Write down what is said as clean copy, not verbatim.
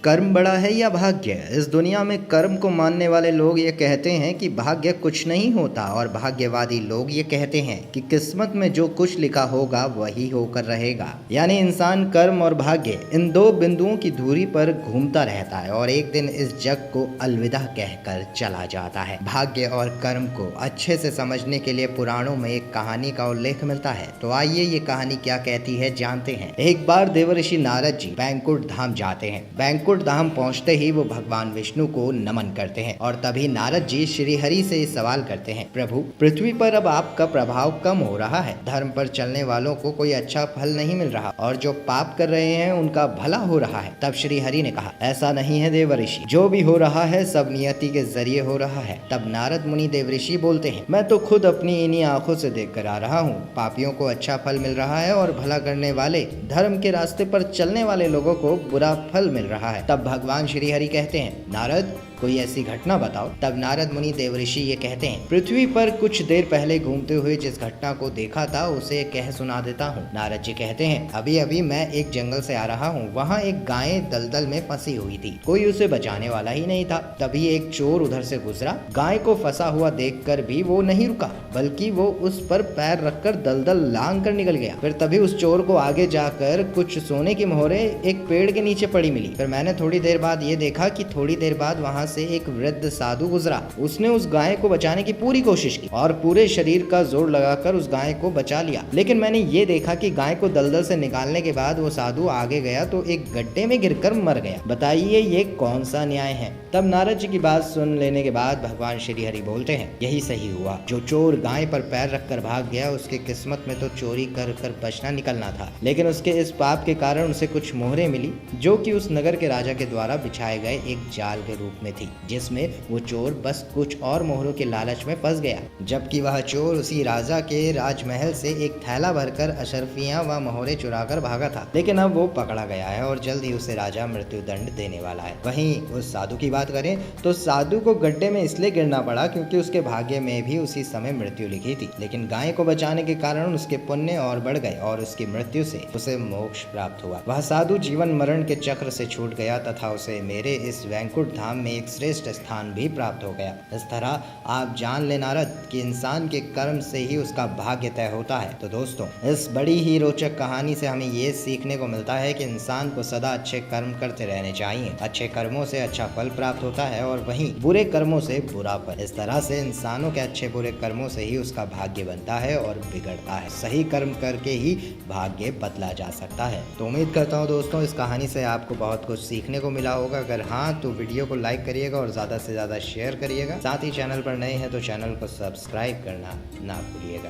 कर्म बड़ा है या भाग्य। इस दुनिया में कर्म को मानने वाले लोग ये कहते हैं कि भाग्य कुछ नहीं होता और भाग्यवादी लोग ये कहते हैं कि किस्मत में जो कुछ लिखा होगा वही होकर रहेगा। यानी इंसान कर्म और भाग्य इन दो बिंदुओं की दूरी पर घूमता रहता है और एक दिन इस जग को अलविदा कहकर चला जाता है। भाग्य और कर्म को अच्छे से समझने के लिए पुराणों में एक कहानी का उल्लेख मिलता है। तो आइए ये कहानी क्या कहती है जानते हैं। एक बार देवर्षि नारद जी बैंकुट धाम जाते हैं। बैंकुट धाम पहुंचते ही वो भगवान विष्णु को नमन करते हैं और तभी नारद जी श्री हरि से सवाल करते हैं, प्रभु पृथ्वी पर अब आपका प्रभाव कम हो रहा है, धर्म पर चलने वालों को कोई अच्छा फल नहीं मिल रहा और जो पाप कर रहे हैं उनका भला हो रहा है। तब श्री हरि ने कहा, ऐसा नहीं है देवर्षि, जो भी हो रहा है सब नियति के जरिए हो रहा है। तब नारद मुनि देवर्षि बोलते हैं, मैं तो खुद अपनी इन्हीं आंखों से देख कर आ रहा हूँ, पापियों को अच्छा फल मिल रहा है और भला करने वाले धर्म के रास्ते पर चलने वाले लोगों को बुरा फल मिल रहा है। तब भगवान श्री हरि कहते हैं, नारद कोई ऐसी घटना बताओ। तब नारद मुनि देवर्षि ये कहते हैं, पृथ्वी पर कुछ देर पहले घूमते हुए जिस घटना को देखा था उसे कह सुना देता हूँ। नारद जी कहते हैं, अभी अभी मैं एक जंगल से आ रहा हूँ, वहाँ एक गाय दलदल में फंसी हुई थी, कोई उसे बचाने वाला ही नहीं था। तभी एक चोर उधर से गुजरा, गाय को फंसा हुआ देखकर भी वो नहीं रुका, बल्कि वो उस पर पैर रखकर दलदल लांग कर निकल गया। फिर तभी उस चोर को आगे जाकर कुछ सोने की मोहरें एक पेड़ के नीचे पड़ी मिली। फिर मैंने थोड़ी देर बाद ये देखा कि थोड़ी देर बाद वहाँ से एक वृद्ध साधु गुजरा। उसने उस गाय को बचाने की पूरी कोशिश की और पूरे शरीर का जोर लगाकर उस गाय को बचा लिया, लेकिन मैंने ये देखा कि गाय को दलदल से निकालने के बाद वो साधु आगे गया तो एक गड्ढे में गिरकर मर गया। बताइए ये कौन सा न्याय है। तब नारद जी की बात सुन लेने के बाद भगवान श्री हरि बोलते हैं, यही सही हुआ, जो चोर गाय पर पैर रखकर भाग गया उसके किस्मत में तो चोरी कर कर बचना निकलना था, लेकिन उसके इस पाप के कारण उसे कुछ मोहरें मिली जो कि उस नगर के राजा के द्वारा बिछाए गए एक जाल के रूप में थी, जिसमें वो चोर बस कुछ और मोहरों के लालच में फंस गया। जबकि वह चोर उसी राजा के राजमहल से एक थैला भरकर अशर्फियां व मोहरे चुराकर भागा था, लेकिन अब वो पकड़ा गया है और जल्द ही उसे राजा मृत्यु दंड देने वाला है। वहीं उस साधु की बात करें तो साधु को गड्ढे में इसलिए गिरना पड़ा क्योंकि उसके भाग्य में भी उसी समय मृत्यु लिखी थी, लेकिन गाय को बचाने के कारण उसके पुण्य और बढ़ गए और उसकी मृत्यु से उसे मोक्ष प्राप्त हुआ। वह साधु जीवन मरण के चक्र से छूट गया तथा उसे मेरे इस वैकुंठ धाम में एक श्रेष्ठ स्थान भी प्राप्त हो गया। इस तरह आप जान ले नारद कि इंसान के कर्म से ही उसका भाग्य तय होता है। तो दोस्तों, इस बड़ी ही रोचक कहानी से हमें ये सीखने को मिलता है कि इंसान को सदा अच्छे कर्म करते रहने चाहिए। अच्छे कर्मों से अच्छा फल प्राप्त होता है और वहीं बुरे कर्मों से बुरा फल। इस तरह से इंसानों के अच्छे बुरे कर्मों से ही उसका भाग्य बनता है और बिगड़ता है। सही कर्म करके ही भाग्य बदला जा सकता है। तो उम्मीद करता हूँ दोस्तों इस कहानी से आपको बहुत कुछ सीखने को मिला होगा। अगर हाँ तो वीडियो को लाइक करिएगा और ज़्यादा से ज़्यादा शेयर करिएगा। साथ ही चैनल पर नए हैं तो चैनल को सब्सक्राइब करना ना भूलिएगा।